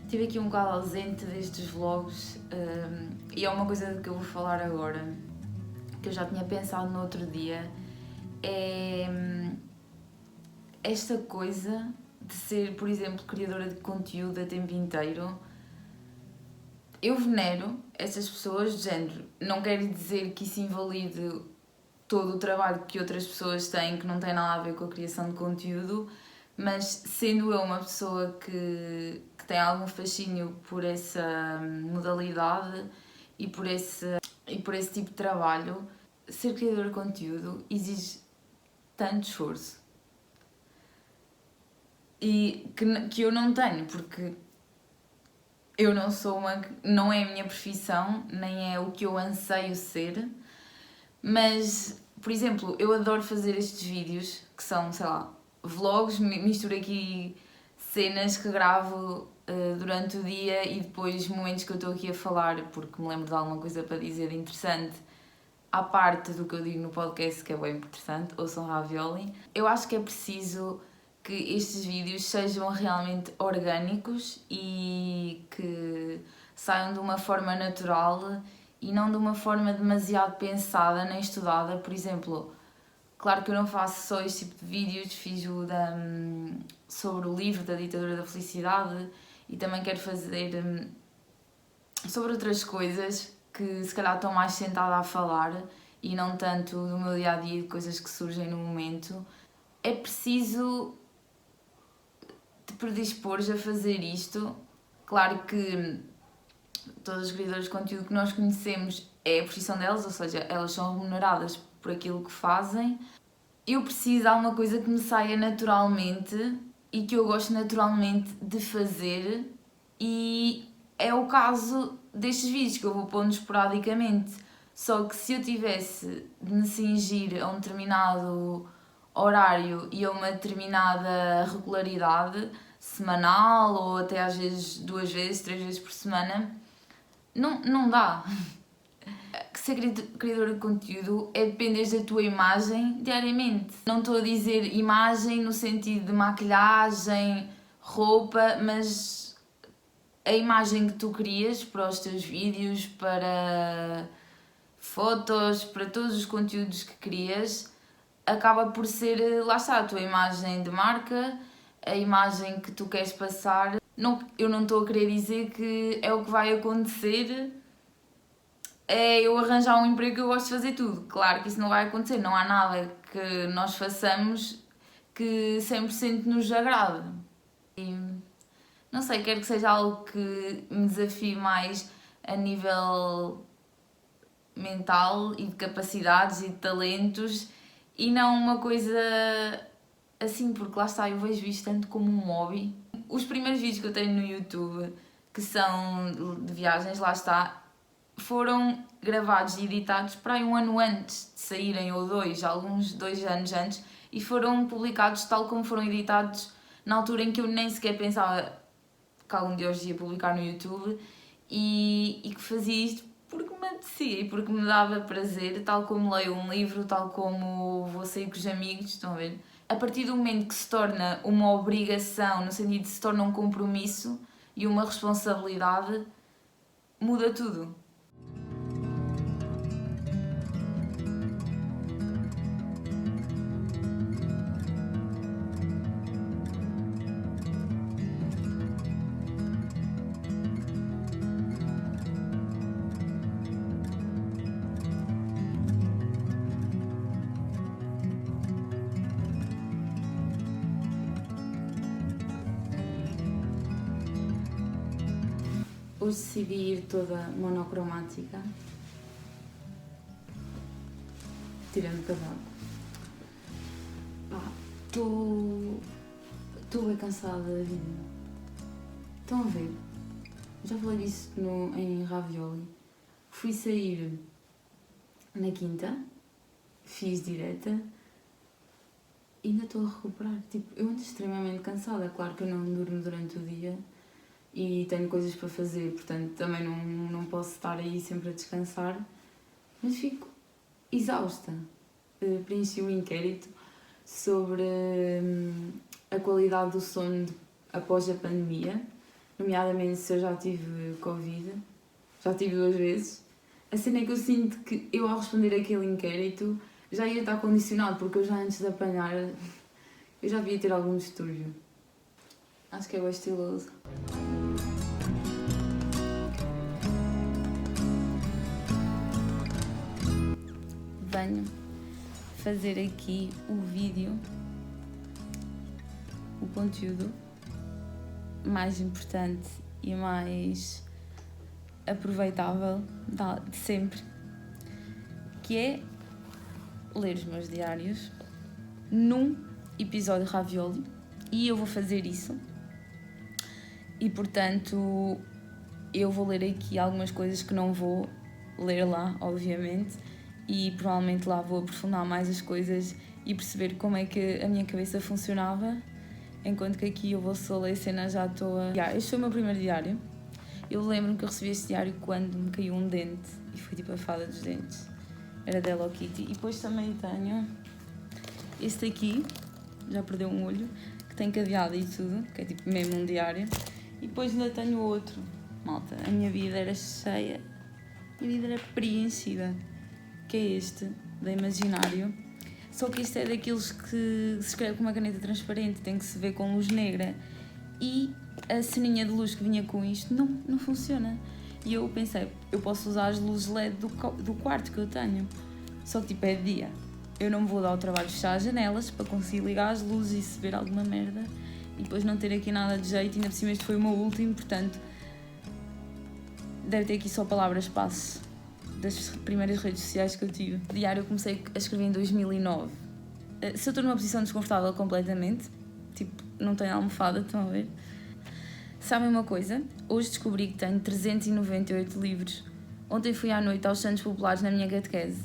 Estive aqui um bocado ausente destes vlogs e é uma coisa de que eu vou falar agora, que eu já tinha pensado no outro dia, é esta coisa de ser, por exemplo, criadora de conteúdo a tempo inteiro. Eu venero essas pessoas de género. Não quero dizer que isso invalide todo o trabalho que outras pessoas têm, que não tem nada a ver com a criação de conteúdo, mas sendo eu uma pessoa que tem algum fascínio por essa modalidade e por esse tipo de trabalho, ser criador de conteúdo exige tanto esforço. E que eu não tenho, porque eu não sou não é a minha profissão, nem é o que eu anseio ser, mas, por exemplo, eu adoro fazer estes vídeos, que são, sei lá, vlogs, misturo aqui cenas que gravo durante o dia e depois momentos que eu estou aqui a falar porque me lembro de alguma coisa para dizer interessante, à parte do que eu digo no podcast, que é bem interessante, ouçam Ravioli. Eu acho que é preciso que estes vídeos sejam realmente orgânicos e que saiam de uma forma natural e não de uma forma demasiado pensada nem estudada. Por exemplo, claro que eu não faço só este tipo de vídeos, fiz o sobre o livro da Ditadura da Felicidade e também quero fazer sobre outras coisas que se calhar estou mais sentada a falar e não tanto do meu dia-a-dia, de coisas que surgem no momento. É preciso te predispores a fazer isto. Claro que todas as criadoras de conteúdo que nós conhecemos é a profissão delas, ou seja, elas são remuneradas por aquilo que fazem. Eu preciso de alguma coisa que me saia naturalmente e que eu gosto naturalmente de fazer, e é o caso destes vídeos que eu vou pondo esporadicamente. Só que se eu tivesse de me cingir a um determinado horário e a uma determinada regularidade semanal, ou até às vezes 2 vezes, 3 vezes por semana, não dá. Ser criador de conteúdo é depender da tua imagem diariamente. Não estou a dizer imagem no sentido de maquilhagem, roupa, mas a imagem que tu crias para os teus vídeos, para fotos, para todos os conteúdos que crias, acaba por ser, lá está, a tua imagem de marca, a imagem que tu queres passar. Eu não estou a querer dizer que é o que vai acontecer, é eu arranjar um emprego que eu gosto de fazer tudo. Claro que isso não vai acontecer, não há nada que nós façamos que 100% nos agrade. E, não sei, quero que seja algo que me desafie mais a nível mental e de capacidades e de talentos, e não uma coisa assim, porque lá está, eu vejo isto tanto como um hobby. Os primeiros vídeos que eu tenho no YouTube, que são de viagens, lá está, foram gravados e editados para aí 1 ano antes de saírem, ou 2, alguns 2 anos antes, e foram publicados tal como foram editados na altura em que eu nem sequer pensava que algum dia os ia publicar no YouTube, e que fazia isto porque me apetecia e porque me dava prazer, tal como leio um livro, tal como vou sair com os amigos, estão a ver? A partir do momento que se torna uma obrigação, no sentido de se torna um compromisso e uma responsabilidade, muda tudo. Hoje decidi ir toda monocromática, tirando o casaco. Estou bem cansada da vida. Estão a ver? Já falei disso em Ravioli. Fui sair na quinta, fiz direta e ainda estou a recuperar. Tipo, eu ando extremamente cansada. Claro que eu não durmo durante o dia e tenho coisas para fazer, portanto também não posso estar aí sempre a descansar, mas fico exausta. Preenchi um inquérito sobre a qualidade do sono após a pandemia nomeadamente se eu já tive Covid, já tive 2 vezes. A cena é que eu sinto que eu, ao responder aquele inquérito, já ia estar condicionado, porque eu já antes de apanhar, eu já devia ter algum distúrbio. Acho que é bem estiloso. Venho fazer aqui o vídeo, o conteúdo mais importante e mais aproveitável de sempre, que é ler os meus diários num episódio Ravioli, e eu vou fazer isso, e portanto eu vou ler aqui algumas coisas que não vou ler lá, obviamente, e provavelmente lá vou aprofundar mais as coisas e perceber como é que a minha cabeça funcionava, enquanto que aqui eu vou só ler cenas à toa. Este foi o meu primeiro diário. Eu lembro-me que eu recebi este diário quando me caiu um dente, e foi tipo a fada dos dentes. Era da Hello Kitty. E depois também tenho este aqui, já perdeu um olho, que tem cadeado e tudo, que é tipo mesmo um diário. E depois ainda tenho outro. Malta, a minha vida era cheia, a minha vida era preenchida, que é este, da Imaginário. Só que este é daqueles que se escreve com uma caneta transparente, tem que se ver com luz negra. E a ceninha de luz que vinha com isto não funciona. E eu pensei, eu posso usar as luzes LED do quarto que eu tenho. Só que tipo é de dia. Eu não me vou dar o trabalho de fechar as janelas para conseguir ligar as luzes e se ver alguma merda. E depois não ter aqui nada de jeito. E ainda por cima este foi o meu último, portanto deve ter aqui só palavras-passe das primeiras redes sociais que eu tive. O diário eu comecei a escrever em 2009. Se eu estou numa posição desconfortável completamente, tipo, não tenho almofada, estão a ver? Sabem uma coisa? Hoje descobri que tenho 398 livros. Ontem fui à noite aos Santos Populares na minha catequese.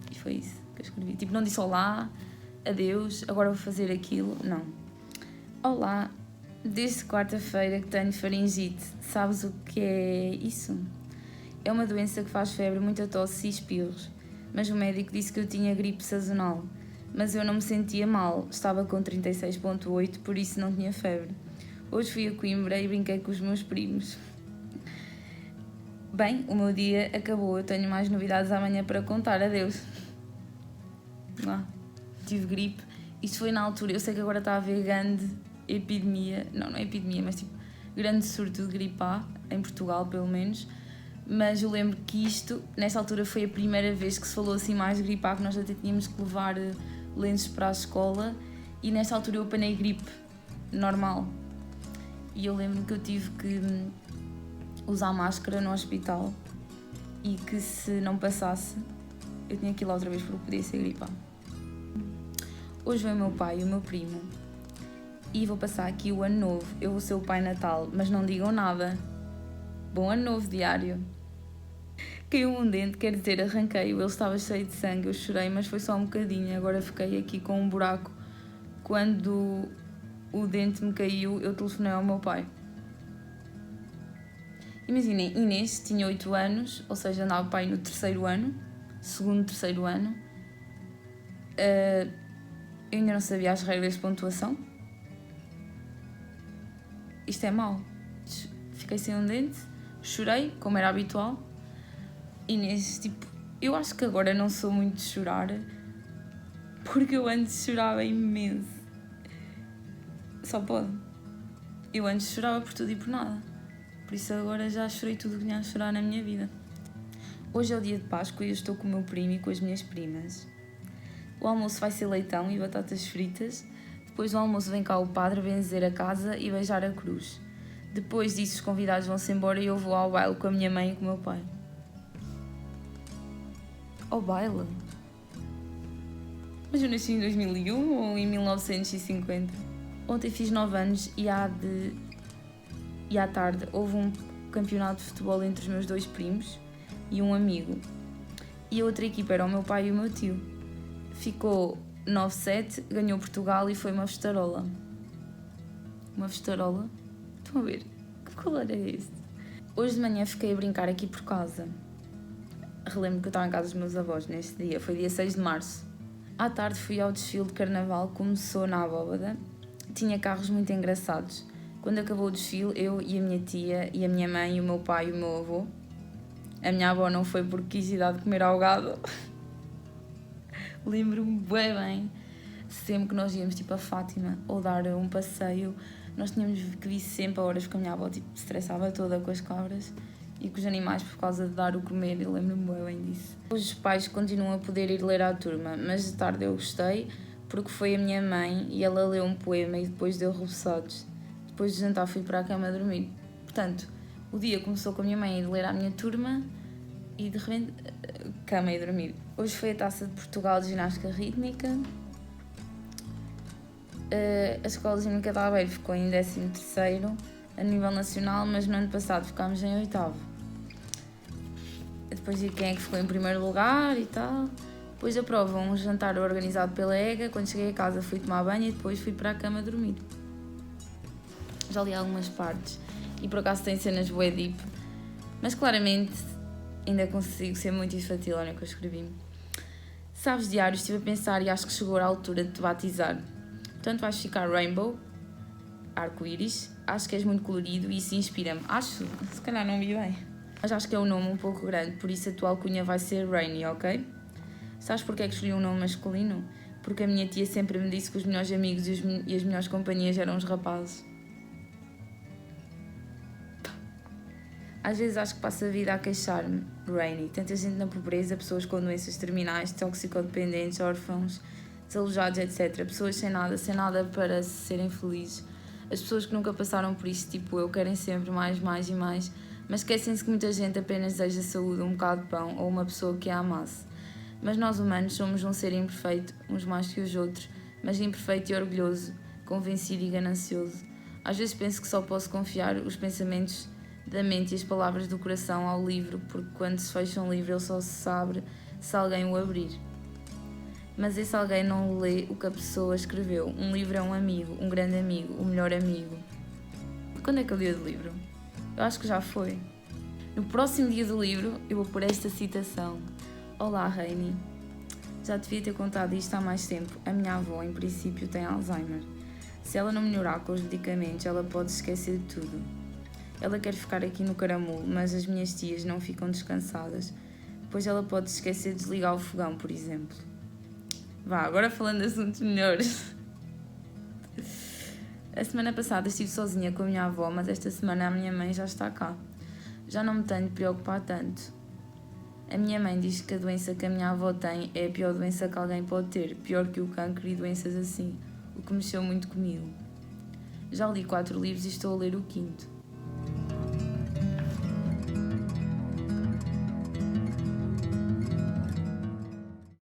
E foi isso que eu escrevi. Tipo, não disse olá, adeus, agora vou fazer aquilo. Não. Olá, desde quarta-feira que tenho faringite. Sabes o que é isso? É uma doença que faz febre, muita tosse e espirros. Mas o médico disse que eu tinha gripe sazonal. Mas eu não me sentia mal. Estava com 36,8, por isso não tinha febre. Hoje fui a Coimbra e brinquei com os meus primos. Bem, o meu dia acabou. Eu tenho mais novidades amanhã para contar. Adeus. Tive gripe. Isto foi na altura. Eu sei que agora está a haver grande epidemia. Não é epidemia, mas tipo grande surto de gripe A, em Portugal pelo menos. Mas eu lembro que isto, nessa altura, foi a primeira vez que se falou assim mais de gripe A, que nós até tínhamos que levar lenços para a escola. E nessa altura eu apanhei gripe normal. E eu lembro que eu tive que usar máscara no hospital e que se não passasse, eu tinha que ir lá outra vez porque podia ser gripe A. Hoje vem o meu pai e o meu primo e vou passar aqui o ano novo. Eu vou ser o Pai Natal, mas não digam nada. Bom ano novo, diário. Caiu um dente, quer dizer, arranquei-o, ele estava cheio de sangue, eu chorei, mas foi só um bocadinho. Agora fiquei aqui com um buraco. Quando o dente me caiu, eu telefonei ao meu pai. Imaginem, Inês tinha 8 anos, ou seja, andava pai no terceiro ano, terceiro ano. Eu ainda não sabia as regras de pontuação. Isto é mau. Fiquei sem um dente, chorei, como era habitual. Inês, tipo, eu acho que agora não sou muito de chorar, porque eu antes chorava imenso. Só pode. Eu antes chorava por tudo e por nada. Por isso agora já chorei tudo o que tinha a chorar na minha vida. Hoje é o dia de Páscoa e eu estou com o meu primo e com as minhas primas. O almoço vai ser leitão e batatas fritas. Depois do almoço vem cá o padre benzer a casa e beijar a cruz. Depois disso os convidados vão-se embora e eu vou ao baile com a minha mãe e com o meu pai. Ao baile? Mas eu nasci em 2001 ou em 1950? Ontem fiz 9 anos e à tarde houve um campeonato de futebol entre os meus 2 primos e um amigo. E a outra equipa era o meu pai e o meu tio. Ficou 9-7, ganhou Portugal e foi uma festarola. Uma festarola? Estão a ver? Que color é este? Hoje de manhã fiquei a brincar aqui por casa. Relembro que eu estava em casa dos meus avós neste dia, foi dia 6 de março. À tarde fui ao desfile de carnaval, começou na Abóbada. Tinha carros muito engraçados. Quando acabou o desfile, eu e a minha tia, e a minha mãe, e o meu pai e o meu avô. A minha avó não foi porque quis ir dar de comer ao gado. Lembro-me bem. Sempre que nós íamos tipo a Fátima ou dar um passeio, nós tínhamos que vir sempre a horas, porque a minha avó tipo, se estressava toda com as cabras e com os animais por causa de dar o comer. Eu lembro-me bem disso. Os pais continuam a poder ir ler à turma, mas de tarde eu gostei porque foi a minha mãe e ela leu um poema e depois deu reboçados. Depois de jantar fui para a cama dormir. Portanto, o dia começou com a minha mãe a ir ler à minha turma e de repente, cama e dormir. Hoje foi a Taça de Portugal de Ginástica Rítmica. A Escola de Ginástica de Aveiro ficou em 13º a nível nacional, mas no ano passado ficámos em 8º. Depois vi quem é que ficou em primeiro lugar e tal. Depois da prova, um jantar organizado pela EGA. Quando cheguei a casa fui tomar banho e depois fui para a cama dormir. Já li algumas partes e por acaso tem cenas bué deep, mas claramente ainda consigo ser muito infantil no que eu escrevi. Sabes, diário, estive a pensar e acho que chegou a altura de te batizar. Portanto vais ficar Rainbow, arco-íris. Acho que és muito colorido e isso inspira-me. Acho, se calhar não vi bem, mas acho que é um nome um pouco grande, por isso a tua alcunha vai ser Rainy, ok? Sabes porque é que escolhi um nome masculino? Porque a minha tia sempre me disse que os melhores amigos e as melhores companhias eram os rapazes. Às vezes acho que passo a vida a queixar-me, Rainy. Tanta gente na pobreza, pessoas com doenças terminais, toxicodependentes, órfãos, desalojados, etc. Pessoas sem nada para serem felizes. As pessoas que nunca passaram por isso, tipo eu, querem sempre mais e mais, mas esquecem-se que muita gente apenas deseja saúde, um bocado de pão ou uma pessoa que a amasse. Mas nós humanos somos um ser imperfeito, uns mais que os outros, mas imperfeito e orgulhoso, convencido e ganancioso. Às vezes penso que só posso confiar os pensamentos da mente e as palavras do coração ao livro, porque quando se fecha um livro ele só se abre se alguém o abrir. Mas esse alguém não lê o que a pessoa escreveu. Um livro é um amigo, um grande amigo, o melhor amigo. Quando é que eu li o livro? Eu acho que já foi. No próximo dia do livro eu vou pôr esta citação. Olá, Rainy. Já te devia ter contado isto há mais tempo. A minha avó, em princípio, tem Alzheimer. Se ela não melhorar com os medicamentos, ela pode se esquecer de tudo. Ela quer ficar aqui no caramulo, mas as minhas tias não ficam descansadas, pois ela pode se esquecer de desligar o fogão, por exemplo. Vá, agora falando de assuntos melhores. A semana passada estive sozinha com a minha avó, mas esta semana a minha mãe já está cá. Já não me tenho de preocupar tanto. A minha mãe diz que a doença que a minha avó tem é a pior doença que alguém pode ter, pior que o cancro e doenças assim, o que mexeu muito comigo. Já li 4 livros e estou a ler o 5º.